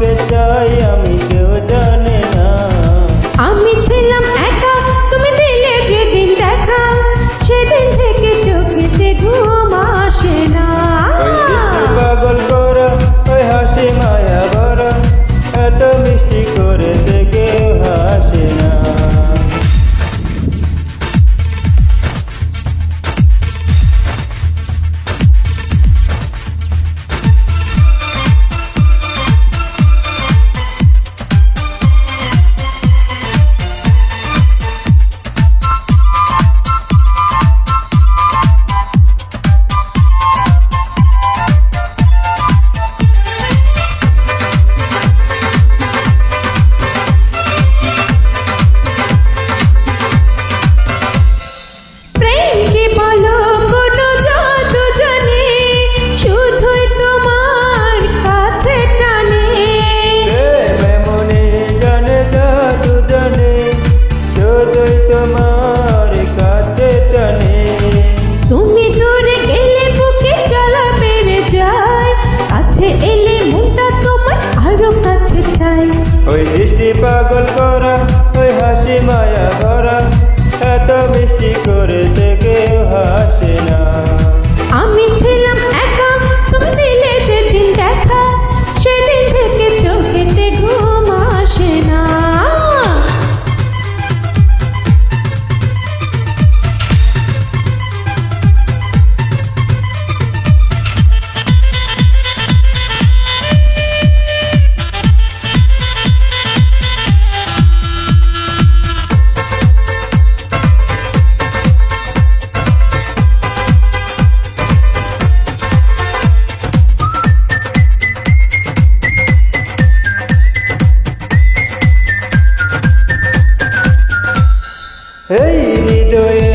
তোমাকে চাই আমি কেউ জানে না। আমি ছিলাম একা, তুমি দিলে যেদিন দেখা, সেদিন থেকে চোখেতে ঘুম আসে না। ওই দৃষ্টি পাগল করা, ওই হাসি মায়া ভরা, এত মিষ্টি করে কেউ হাসে না। প্রেম কি বলো কোনো জাদু জানে, শুধুই তোমার কাছে টানে। প্রেম এমনই জানে জাদু জানে, শুধুই তোমার কাছে টানে। তুমি দূরে গেলে বুকে জ্বালা বেড়ে যায়, কাছে এলে মনটা তোমার আরো কাছে চাই। ওই দৃষ্টি পাগল করা, ওই হাসি মায়া ভরা, এত মিষ্টি করে কেউ হাসে না। আমি ছিলাম একা, তুমি দিলে যেদিন দেখা, সেদিন থেকে চোখেতে ঘুম আসে না। এই হৃদয়ে